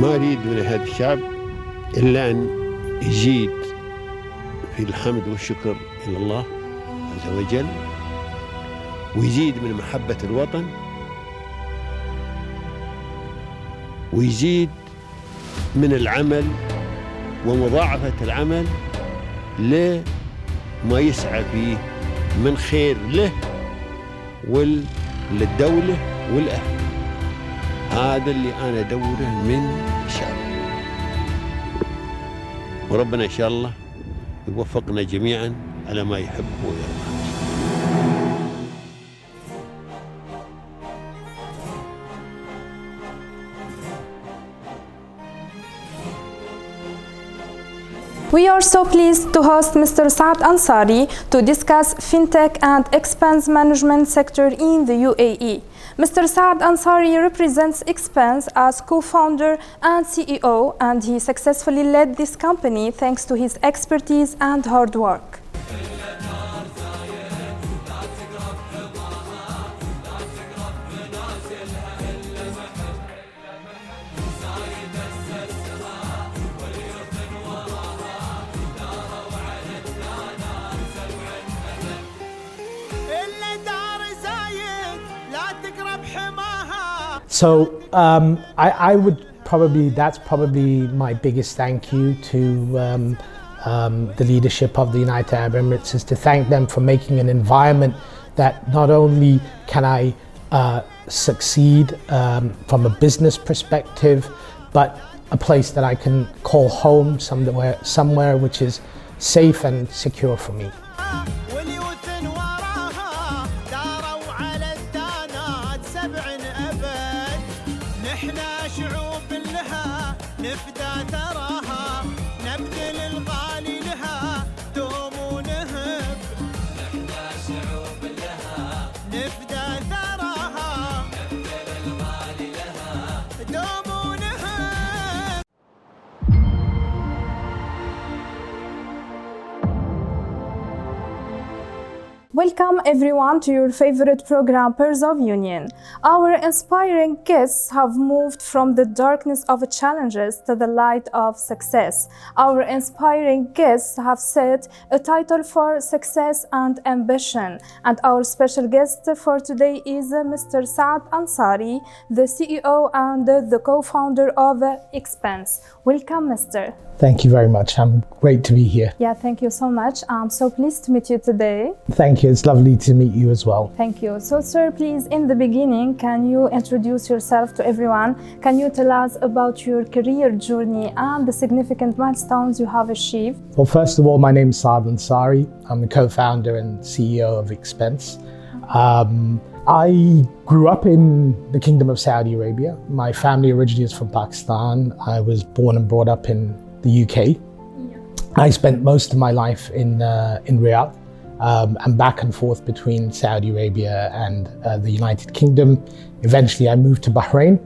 ما أريد من هذا الشعب إلا أن يزيد في الحمد والشكر إلى الله عز وجل، ويزيد من محبة الوطن، ويزيد من العمل ومضاعفة العمل لما يسعى فيه من خير له وللدولة والأهل. هذا اللي أنا أدوره من الشعب، وربنا إن شاء الله يوفقنا جميعا على ما يحب ويرضى. We are so pleased to host Mr. Saad Ansari to discuss fintech and expense management sector in the UAE. Mr. Saad Ansari represents Xpence as co-founder and CEO, and he successfully led this company thanks to his expertise and hard work. So that's probably my biggest thank you to the leadership of the United Arab Emirates, is to thank them for making an environment that not only can I succeed from a business perspective, but a place that I can call home, somewhere which is safe and secure for me. Welcome everyone to your favorite program, Pearls of Union. Our inspiring guests have moved from the darkness of challenges to the light of success. Our inspiring guests have set a title for success and ambition. And our special guest for today is Mr. Saad Ansari, the CEO and the co-founder of Xpence. Welcome, Mr. Thank you very much. I'm great to be here. Yeah, thank you so much. I'm so pleased to meet you today. Thank you. It's lovely to meet you as well. Thank you. So, sir, please, in the beginning, can you introduce yourself to everyone? Can you tell us about your career journey and the significant milestones you have achieved? Well, first of all, my name is Saad Ansari. I'm the co-founder and CEO of Xpence. I grew up in the Kingdom of Saudi Arabia. My family originally is from Pakistan. I was born and brought up in the UK. Yeah. I spent most of my life in Riyadh and back and forth between Saudi Arabia and the United Kingdom. Eventually I moved to Bahrain.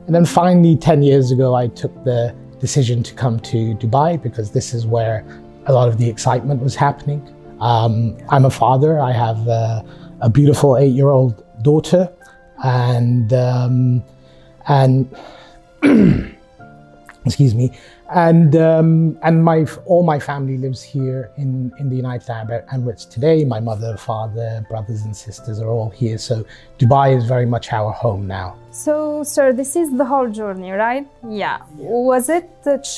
And then finally 10 years ago, I took the decision to come to Dubai because this is where a lot of the excitement was happening. I'm a father. I have a beautiful 8-year-old daughter, and excuse me, and all my family lives here in the United Arab Emirates today. My mother, father, brothers and sisters are all here. So Dubai is very much our home now. So, sir, this is the whole journey, right? Yeah. Was it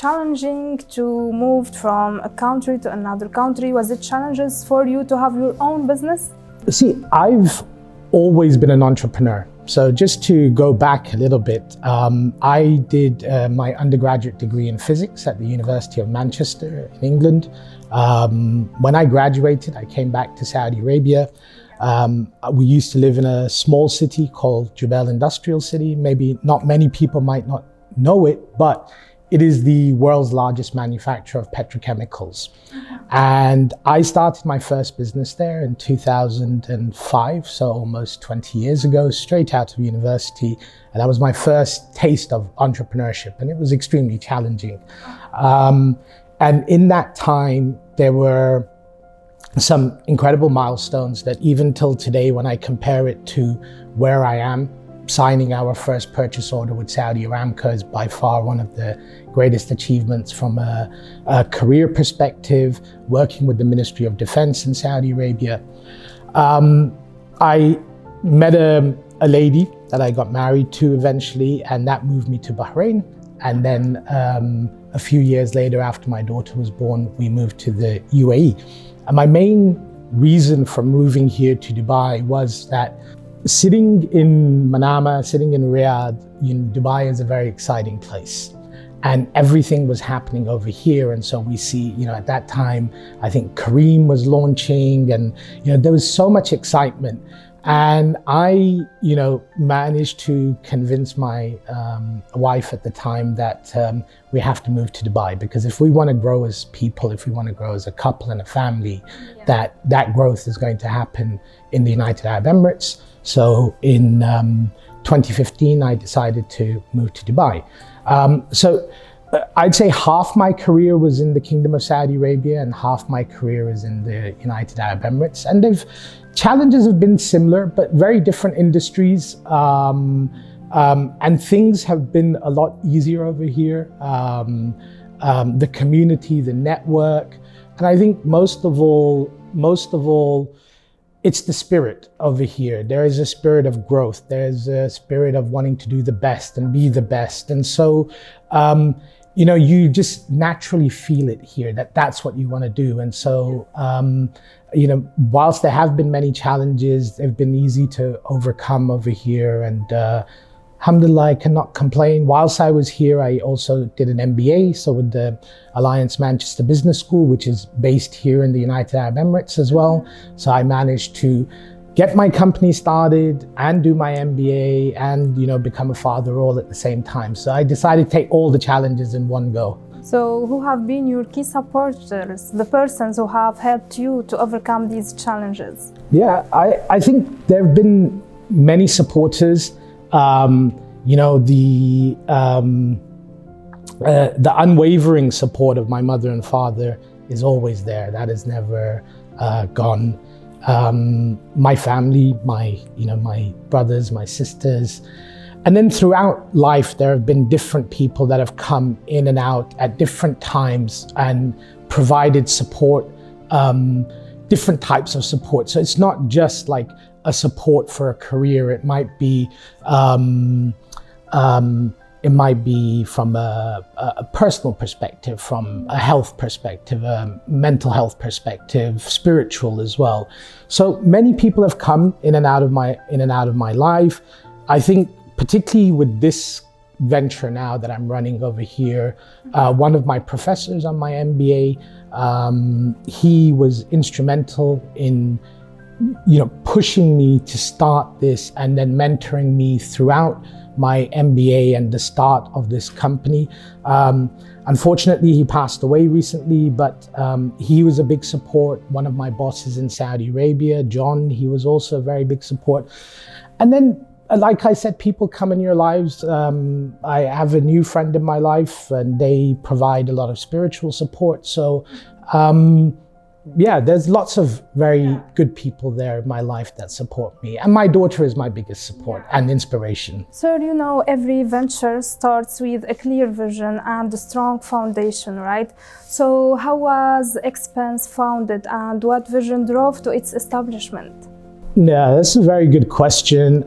challenging to move from a country to another country? Was it challenges for you to have your own business? See, I've always been an entrepreneur. So just to go back a little bit, I did my undergraduate degree in physics at the University of Manchester in England. When I graduated, I came back to Saudi Arabia. We used to live in a small city called Jubail Industrial City. Maybe not many people might not know it, but it is the world's largest manufacturer of petrochemicals. And I started my first business there in 2005, so almost 20 years ago, straight out of university. And that was my first taste of entrepreneurship, and it was extremely challenging. And in that time, there were some incredible milestones that even till today, when I compare it to where I am signing our first purchase order with Saudi Aramco is by far one of the greatest achievements from a career perspective, working with the Ministry of Defense in Saudi Arabia. I met a lady that I got married to eventually, and that moved me to Bahrain. And then a few years later, after my daughter was born, we moved to the UAE. And my main reason for moving here to Dubai was that sitting in Manama, sitting in Riyadh, Dubai is a very exciting place. And everything was happening over here. And so we see, at that time, I think Kareem was launching and, there was so much excitement. And I, managed to convince my wife at the time that we have to move to Dubai, because if we want to grow as people, if we want to grow as a couple and a family, that growth is going to happen in the United Arab Emirates. So in 2015, I decided to move to Dubai. So I'd say half my career was in the Kingdom of Saudi Arabia and half my career is in the United Arab Emirates. And challenges have been similar, but very different industries. And things have been a lot easier over here. The community, the network. And I think most of all, it's the spirit over here. There is a spirit of growth. There's a spirit of wanting to do the best and be the best. And so, you just naturally feel it here, that's what you want to do. And so, whilst there have been many challenges, they've been easy to overcome over here. And alhamdulillah, I cannot complain. Whilst I was here, I also did an MBA, so with the Alliance Manchester Business School, which is based here in the United Arab Emirates as well. So I managed to get my company started and do my MBA and, become a father all at the same time. So I decided to take all the challenges in one go. So who have been your key supporters, the persons who have helped you to overcome these challenges? Yeah, I think there have been many supporters. The unwavering support of my mother and father is always there. That has never gone. My family, my brothers, my sisters. And then throughout life, there have been different people that have come in and out at different times and provided support, different types of support. So it's not just like a support for a career. It might be from a personal perspective, from a health perspective, a mental health perspective, spiritual as well. So many people have come in and out of my life. I think particularly with this venture now that I'm running over here, one of my professors on my MBA, he was instrumental in pushing me to start this and then mentoring me throughout my MBA and the start of this company. Unfortunately, he passed away recently, but he was a big support. One of my bosses in Saudi Arabia, John, he was also a very big support. And then, like I said, people come in your lives. I have a new friend in my life and they provide a lot of spiritual support. So there's lots of very good people there in my life that support me. And my daughter is my biggest support and inspiration. Sir, every venture starts with a clear vision and a strong foundation, right? So how was Xpence founded and what vision drove to its establishment? Yeah, that's a very good question.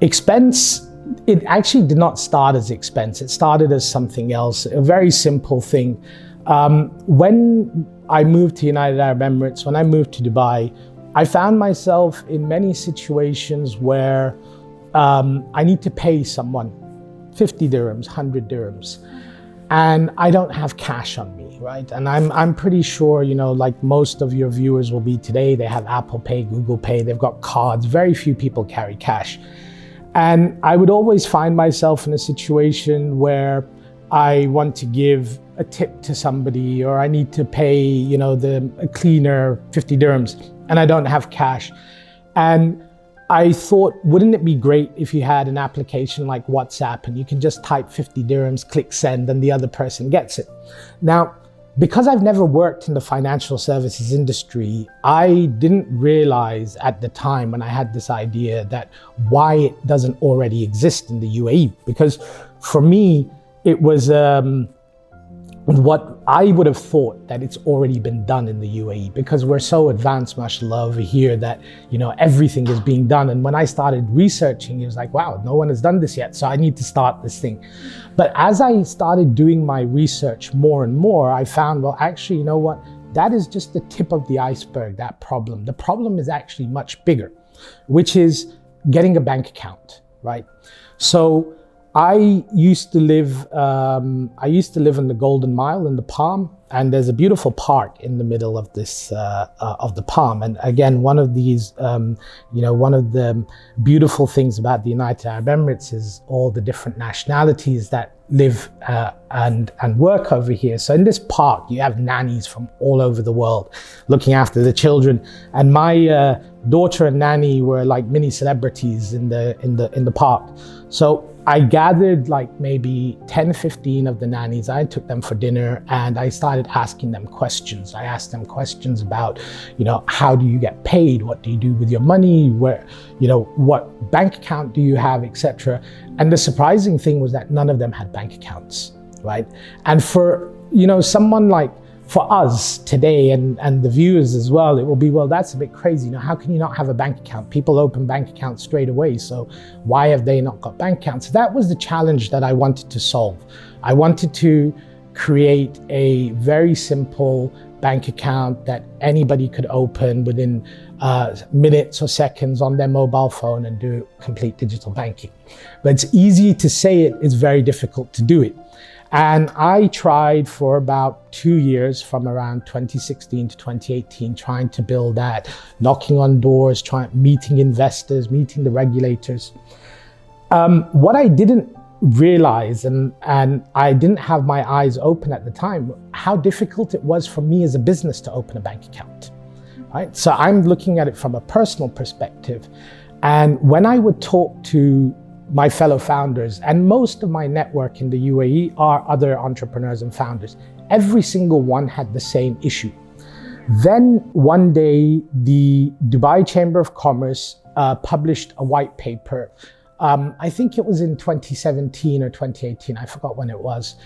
Xpence, it actually did not start as Xpence. It started as something else, a very simple thing. When I moved to United Arab Emirates, when I moved to Dubai, I found myself in many situations where I need to pay someone 50 dirhams, 100 dirhams, and I don't have cash on me, right? And I'm pretty sure, like most of your viewers will be today, they have Apple Pay, Google Pay, they've got cards. Very few people carry cash. And I would always find myself in a situation where I want to give a tip to somebody, or I need to pay, a cleaner 50 dirhams, and I don't have cash. And I thought, wouldn't it be great if you had an application like WhatsApp and you can just type 50 dirhams, click send, and the other person gets it. Now, because I've never worked in the financial services industry, I didn't realize at the time when I had this idea that why it doesn't already exist in the UAE. Because for me, it was what I would have thought that it's already been done in the UAE, because we're so advanced, mashallah, over here that, you know, everything is being done. And when I started researching, it was like, wow, no one has done this yet, so I need to start this thing. But as I started doing my research more and more, I found, well, actually, you know what? That is just the tip of the iceberg, that problem. The problem is actually much bigger, which is getting a bank account, right? So I used to live in the Golden Mile in the Palm, and there's a beautiful park in the middle of this of the Palm. And again, one of these, one of the beautiful things about the United Arab Emirates is all the different nationalities that live and work over here. So in this park, you have nannies from all over the world looking after the children. And my daughter and nanny were like mini celebrities in the park. So I gathered like maybe 10, 15 of the nannies. I took them for dinner and I started asking them questions. I asked them questions about, you know, how do you get paid? What do you do with your money? Where, you know, what bank account do you have, etc. And the surprising thing was that none of them had bank accounts, right? And for, you know, someone like, for us today and the viewers as well, it will be, well, that's a bit crazy. You know, how can you not have a bank account? People open bank accounts straight away. So why have they not got bank accounts? That was the challenge that I wanted to solve. I wanted to create a very simple bank account that anybody could open within minutes or seconds on their mobile phone and do complete digital banking. But it's easy to say it, it's very difficult to do it. And I tried for about 2 years, from around 2016 to 2018, trying to build that, knocking on doors, meeting investors, meeting the regulators. What I didn't realize, and I didn't have my eyes open at the time, how difficult it was for me as a business to open a bank account, right? So I'm looking at it from a personal perspective. And when I would talk to my fellow founders, and most of my network in the UAE are other entrepreneurs and founders, every single one had the same issue. Then one day, the Dubai Chamber of Commerce published a white paper. I think it was in 2017 or 2018, I forgot when it was.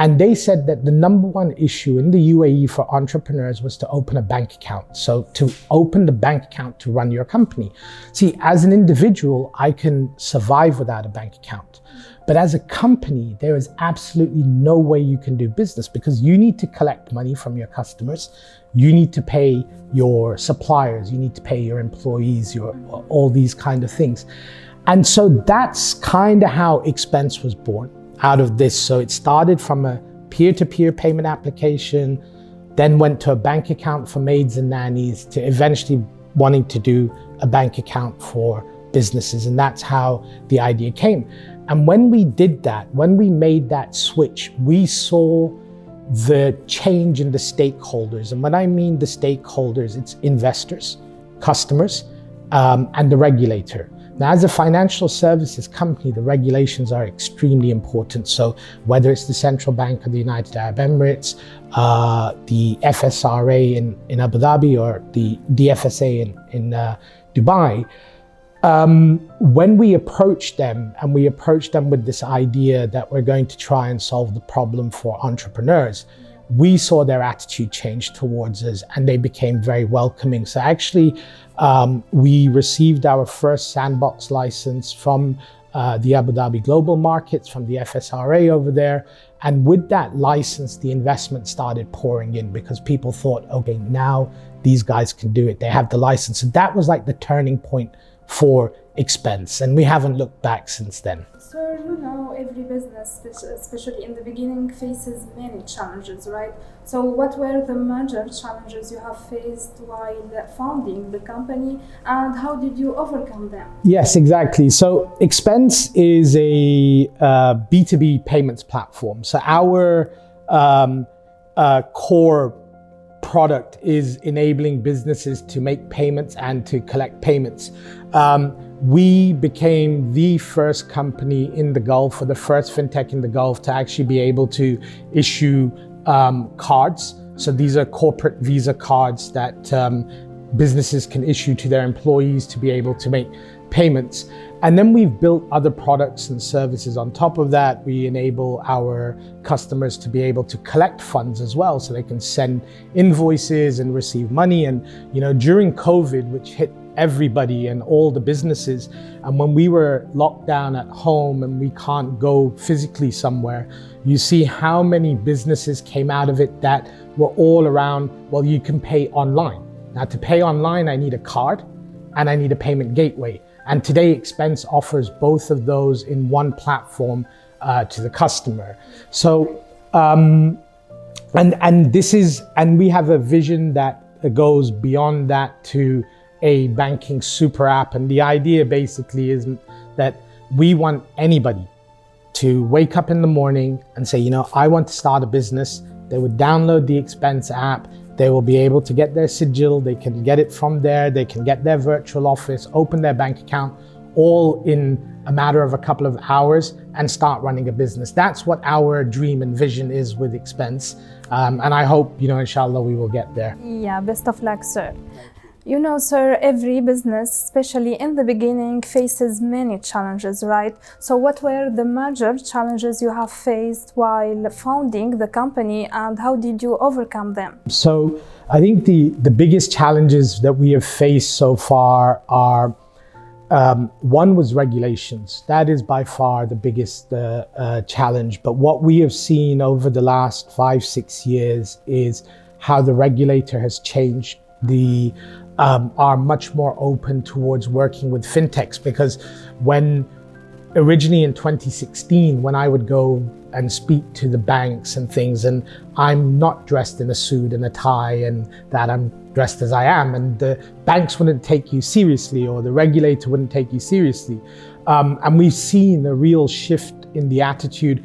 And they said that the number one issue in the UAE for entrepreneurs was to open a bank account. So to open the bank account to run your company. See, as an individual, I can survive without a bank account. But as a company, there is absolutely no way you can do business, because you need to collect money from your customers. You need to pay your suppliers. You need to pay your employees, all these kind of things. And so that's kind of how Xpence was born out of this. So it started from a peer-to-peer payment application, then went to a bank account for maids and nannies, to eventually wanting to do a bank account for businesses. And that's how the idea came. And when we did that, when we made that switch, we saw the change in the stakeholders. And when I mean the stakeholders, it's investors, customers, and the regulator. Now, as a financial services company, the regulations are extremely important. So whether it's the Central Bank of the United Arab Emirates, the FSRA in Abu Dhabi, or the DFSA in Dubai, when we approach them, and we approach them with this idea that we're going to try and solve the problem for entrepreneurs, we saw their attitude change towards us, and they became very welcoming. So actually, we received our first sandbox license from the Abu Dhabi Global Markets, from the FSRA over there. And with that license, the investment started pouring in, because people thought, okay, now these guys can do it. They have the license. So that was like the turning point for Xpence, and we haven't looked back since then. So, you know, every business, especially in the beginning, faces many challenges, right? So what were the major challenges you have faced while founding the company, and how did you overcome them? Yes, exactly. So Xpence is a B2B payments platform. So our core product is enabling businesses to make payments and to collect payments. We became the first company in the Gulf, or the first fintech in the Gulf, to actually be able to issue cards. So these are corporate Visa cards that businesses can issue to their employees to be able to make payments. And then we've built other products and services on top of that. We enable our customers to be able to collect funds as well, so they can send invoices and receive money. And during COVID, which hit everybody and all the businesses, and when we were locked down at home and we can't go physically somewhere, you see how many businesses came out of it that were all around, well, you can pay online. Now, to pay online, I need a card and I need a payment gateway. And today, Xpence offers both of those in one platform to the customer. So, and we have a vision that goes beyond that to a banking super app. And the idea basically is that we want anybody to wake up in the morning and say, I want to start a business. They would download the Xpence app. They will be able to get their sigil, they can get it from there, they can get their virtual office, open their bank account, all in a matter of a couple of hours and start running a business. That's what our dream and vision is with Xpence. And I hope, inshallah, we will get there. Yeah, best of luck, sir. Sir, every business, especially in the beginning, faces many challenges, right? So what were the major challenges you have faced while founding the company, and how did you overcome them? So I think the biggest challenges that we have faced so far are, one was regulations. That is by far the biggest challenge. But what we have seen over the last 5-6 years is how the regulator has changed. Are much more open towards working with fintechs, because originally in 2016, when I would go and speak to the banks and things, and I'm not dressed in a suit and a tie, and that I'm dressed as I am, and the banks wouldn't take you seriously, or the regulator wouldn't take you seriously. And we've seen a real shift in the attitude,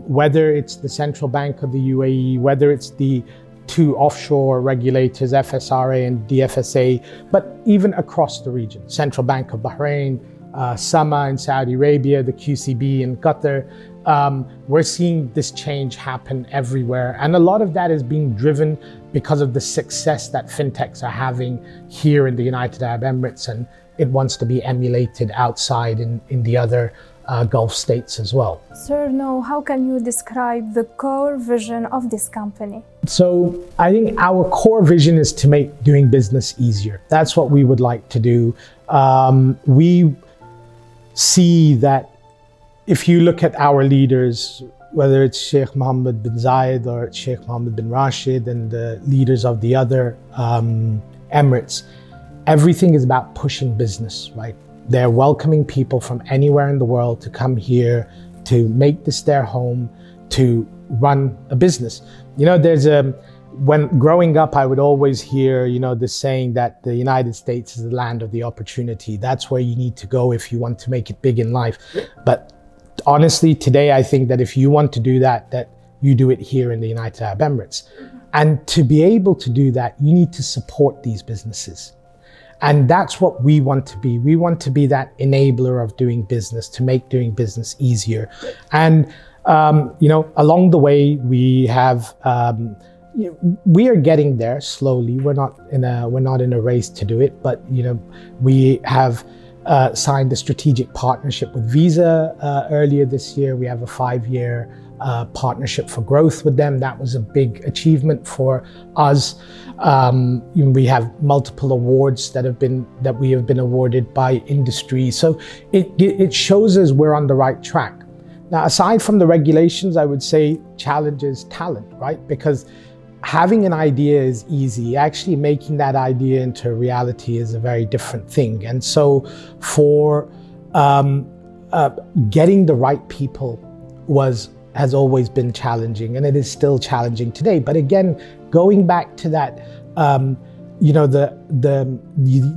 whether it's the Central Bank of the UAE, whether it's the two offshore regulators, FSRA and DFSA, but even across the region, Central Bank of Bahrain, SAMA in Saudi Arabia, the QCB in Qatar. We're seeing this change happen everywhere. And a lot of that is being driven because of the success that fintechs are having here in the United Arab Emirates, and it wants to be emulated outside in the other Gulf states as well. Sir, now how can you describe the core vision of this company? So I think our core vision is to make doing business easier. That's what we would like to do. We see that if you look at our leaders, whether it's Sheikh Mohammed bin Zayed or Sheikh Mohammed bin Rashid and the leaders of the other Emirates, everything is about pushing business, right? They're welcoming people from anywhere in the world to come here, to make this their home, to run a business. When growing up, I would always hear, this saying that the United States is the land of the opportunity. That's where you need to go if you want to make it big in life. But honestly, today, I think that if you want to do that you do it here in the United Arab Emirates. And to be able to do that, you need to support these businesses. And that's what we want to be. We want to be that enabler of doing business, to make doing business easier. And, along the way, we have, we are getting there slowly. We're not in a race to do it, but, we have signed a strategic partnership with Visa earlier this year. We have a 5-year partnership for growth with them. That was a big achievement for us. We have multiple awards that we have been awarded by industry. So it shows us we're on the right track. Now, aside from the regulations, I would say challenge is talent, right? Because having an idea is easy. Actually making that idea into reality is a very different thing. And so for getting the right people has always been challenging, and it is still challenging today. But again, going back to that, the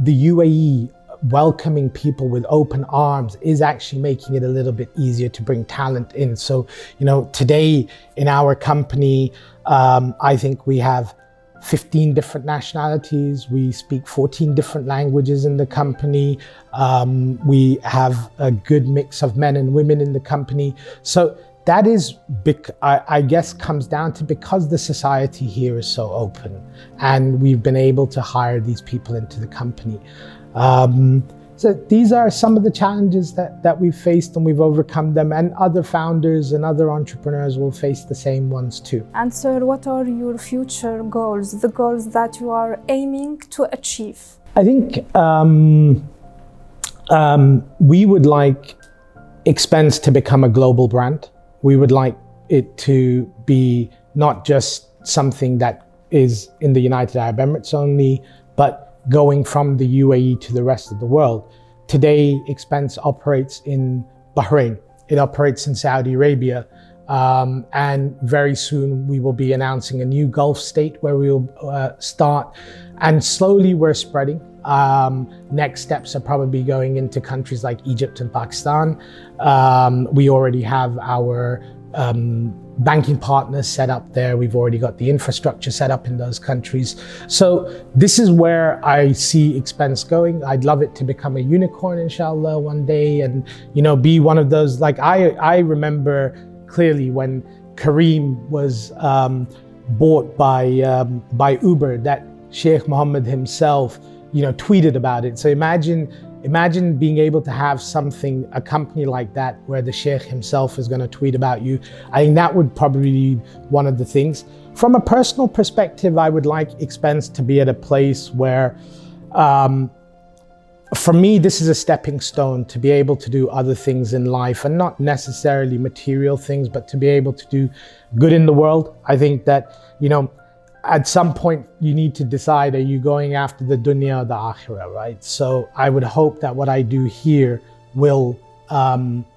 UAE welcoming people with open arms is actually making it a little bit easier to bring talent in. So, today in our company, I think we have 15 different nationalities. We speak 14 different languages in the company. We have a good mix of men and women in the company. So that is, I guess, comes down to because the society here is so open and we've been able to hire these people into the company. So these are some of the challenges that we've faced, and we've overcome them, and other founders and other entrepreneurs will face the same ones too. And sir, what are your future goals, the goals that you are aiming to achieve? I think we would like Xpence to become a global brand. We would like it to be not just something that is in the United Arab Emirates only, but going from the UAE to the rest of the world. Today, Xpence operates in Bahrain. It operates in Saudi Arabia. And very soon we will be announcing a new Gulf state where we'll start. And slowly we're spreading. Next steps are probably going into countries like Egypt and Pakistan. We already have our banking partners set up there. We've already got the infrastructure set up in those countries. So this is where I see Xpence going. I'd love it to become a unicorn, inshallah, one day, and be one of those. Like I remember clearly when Kareem was bought by Uber, that Sheikh Mohammed himself tweeted about it. So imagine being able to have a company like that, where the Sheikh himself is going to tweet about you. I think that would probably be one of the things. From a personal perspective, I would like Xpence to be at a place where, for me, this is a stepping stone to be able to do other things in life, and not necessarily material things, but to be able to do good in the world. I think that, at some point you need to decide, are you going after the dunya or the akhirah, right? So I would hope that what I do here will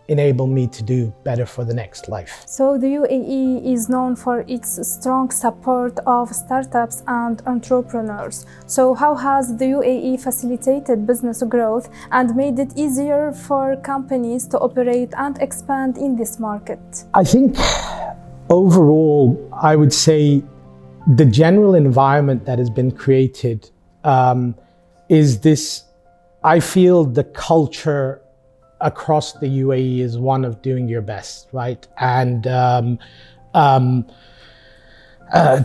enable me to do better for the next life. So the UAE is known for its strong support of startups and entrepreneurs. So how has the UAE facilitated business growth and made it easier for companies to operate and expand in this market? I think overall, I would say the general environment that has been created is this. I feel the culture across the UAE is one of doing your best, right? And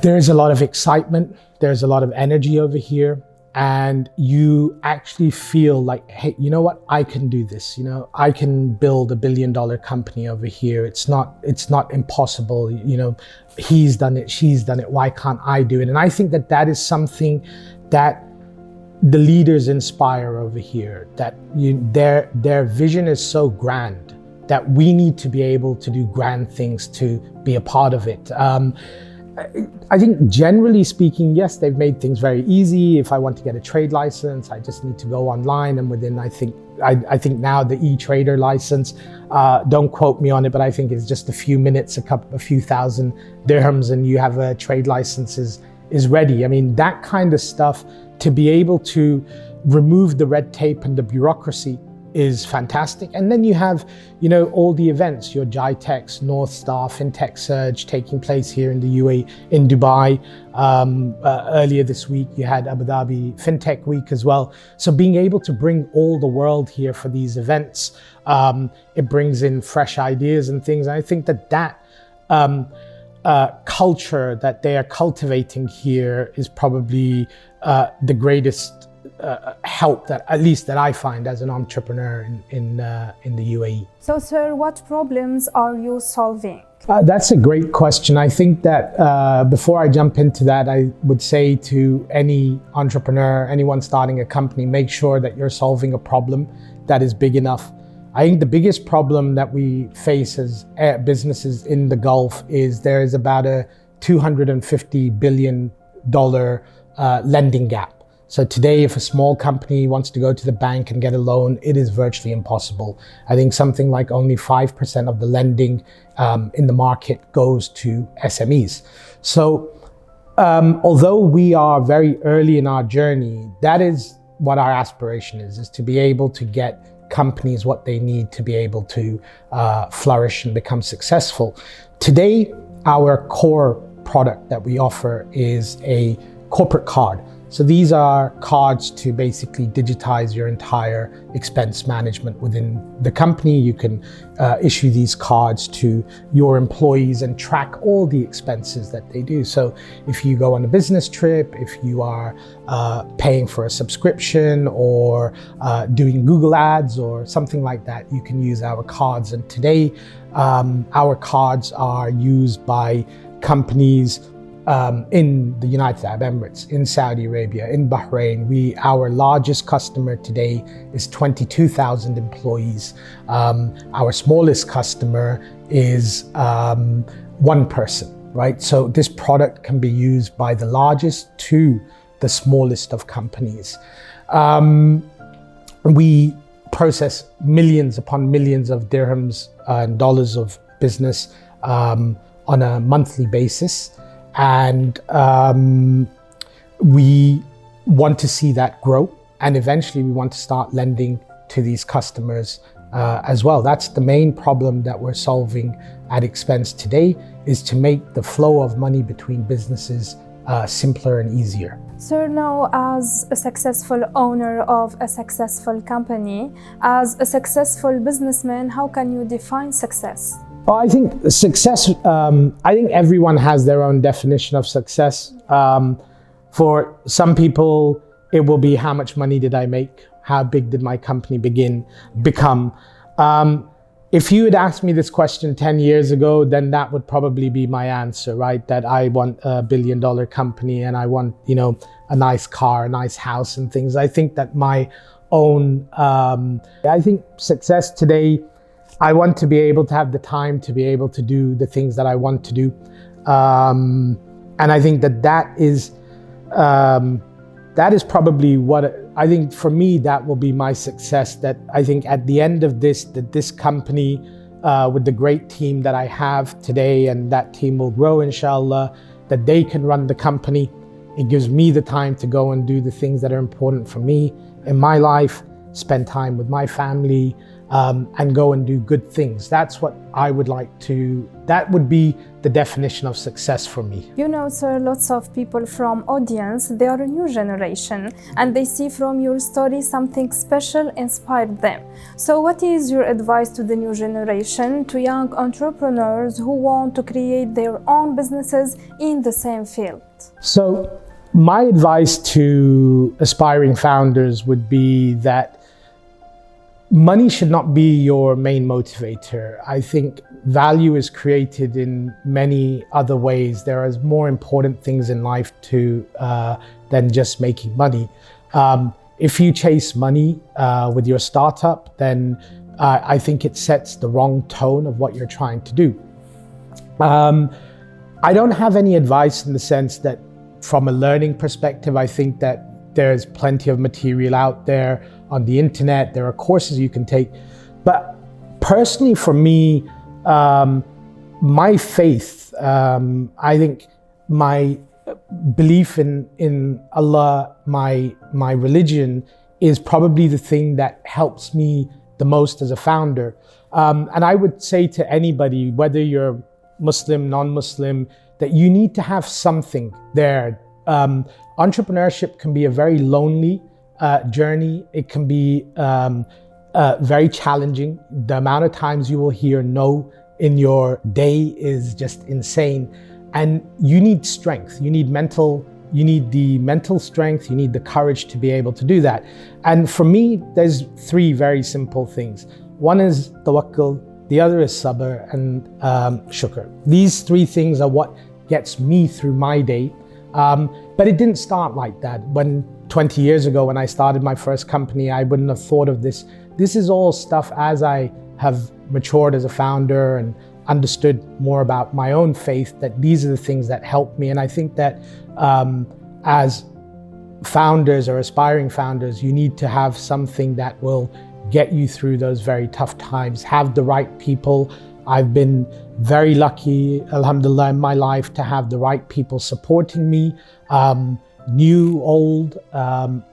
there's a lot of excitement, there's a lot of energy over here, and you actually feel like, hey, you know what? I can do this. I can build $1 billion company over here. It's not impossible. He's done it, she's done it. Why can't I do it? And I think that is something that the leaders inspire over here, that their vision is so grand that we need to be able to do grand things to be a part of it. I think generally speaking, yes, they've made things very easy. If I want to get a trade license, I just need to go online, and within, I think now the e-trader license, don't quote me on it, but I think it's just a few minutes, a few thousand dirhams, and you have a trade license is ready. I mean, that kind of stuff, to be able to remove the red tape and the bureaucracy is fantastic. And then you have, all the events, your GITEX, North Star, FinTech Surge taking place here in the UAE, in Dubai. Earlier this week, you had Abu Dhabi FinTech Week as well. So being able to bring all the world here for these events, it brings in fresh ideas and things. And I think that culture that they are cultivating here is probably the greatest help that, at least that I find as an entrepreneur in the UAE. So, sir, what problems are you solving? That's a great question. I think that before I jump into that, I would say to any entrepreneur, anyone starting a company, make sure that you're solving a problem that is big enough. I think the biggest problem that we face as businesses in the Gulf is there is about a $250 billion lending gap. So today, if a small company wants to go to the bank and get a loan, it is virtually impossible. I think something like only 5% of the lending in the market goes to SMEs. So although we are very early in our journey, that is what our aspiration is to be able to get companies what they need to be able to flourish and become successful. Today, our core product that we offer is a corporate card. So these are cards to basically digitize your entire expense management within the company. You can issue these cards to your employees and track all the expenses that they do. So if you go on a business trip, if you are paying for a subscription or doing Google ads or something like that, you can use our cards. And today, our cards are used by companies in the United Arab Emirates, in Saudi Arabia, in Bahrain. Our largest customer today is 22,000 employees. Our smallest customer is one person, right? So this product can be used by the largest to the smallest of companies. We process millions upon millions of dirhams and dollars of business on a monthly basis. And we want to see that grow. And eventually we want to start lending to these customers as well. That's the main problem that we're solving at Xpence today, is to make the flow of money between businesses simpler and easier. So now, as a successful owner of a successful company, as a successful businessman, how can you define success? Well, I think success, I think everyone has their own definition of success. For some people, it will be how much money did I make? How big did my company become? If you had asked me this question 10 years ago, then that would probably be my answer, right? That I want a $1 billion company and I want, a nice car, a nice house and things. I think that my own, I think success today, I want to be able to have the time to be able to do the things that I want to do. And I think that is probably what, I think for me, that will be my success. That I think at the end of this, that this company, with the great team that I have today, and that team will grow, inshallah, that they can run the company. It gives me the time to go and do the things that are important for me in my life, spend time with my family, and go and do good things. That's what I would like to, that would be the definition of success for me. Sir, lots of people from audience, they are a new generation and they see from your story something special inspired them. So what is your advice to the new generation, to young entrepreneurs who want to create their own businesses in the same field? So my advice to aspiring founders would be that money should not be your main motivator. I think value is created in many other ways. There are more important things in life than just making money. If you chase money with your startup, then I think it sets the wrong tone of what you're trying to do. I don't have any advice in the sense that from a learning perspective, I think that there's plenty of material out there on the internet. There are courses you can take. But personally, for me, my faith, I think my belief in Allah, my religion, is probably the thing that helps me the most as a founder. And I would say to anybody, whether you're Muslim, non-Muslim, that you need to have something there. Entrepreneurship can be a very lonely journey. It can be very challenging. The amount of times you will hear no in your day is just insane. And you need strength. You need the mental strength. You need the courage to be able to do that. And for me, there's three very simple things. One is tawakkul, the other is sabr, and shukr. These three things are what gets me through my day. But it didn't start like that. 20 years ago, when I started my first company, I wouldn't have thought of this. This is all stuff as I have matured as a founder and understood more about my own faith, that these are the things that help me. And I think that as founders or aspiring founders, you need to have something that will get you through those very tough times. Have the right people. I've been very lucky, alhamdulillah, in my life to have the right people supporting me. New, old,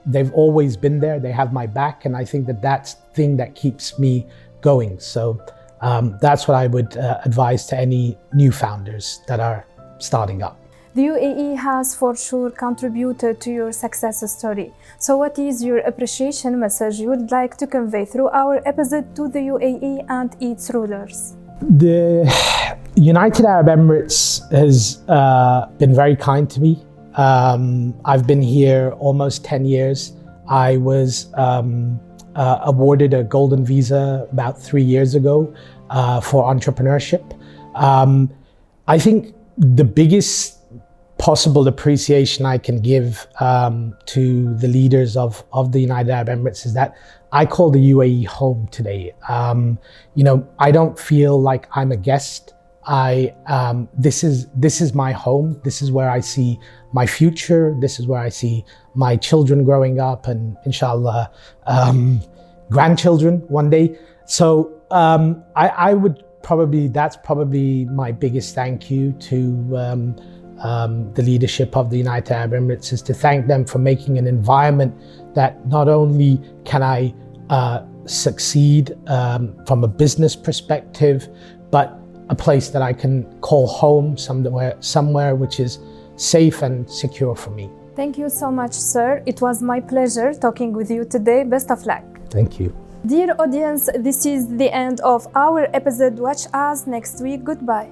they've always been there. They have my back. And I think that that's the thing that keeps me going. So that's what I would advise to any new founders that are starting up. The UAE has for sure contributed to your success story. So what is your appreciation message you would like to convey through our episode to the UAE and its rulers? The United Arab Emirates has been very kind to me. I've been here almost 10 years. I was awarded a golden visa about 3 years ago for entrepreneurship. I think the biggest possible appreciation I can give to the leaders of the United Arab Emirates is that I call the UAE home today. I don't feel like I'm a guest. This is my home. This is where I see my future. This is where I see my children growing up and inshallah grandchildren one day. So that's probably my biggest thank you to the leadership of the United Arab Emirates, is to thank them for making an environment that not only can I succeed from a business perspective, but a place that I can call home, somewhere which is safe and secure for me. Thank you so much, sir. It was my pleasure talking with you today. Best of luck. Thank you. Dear audience, this is the end of our episode. Watch us next week. Goodbye.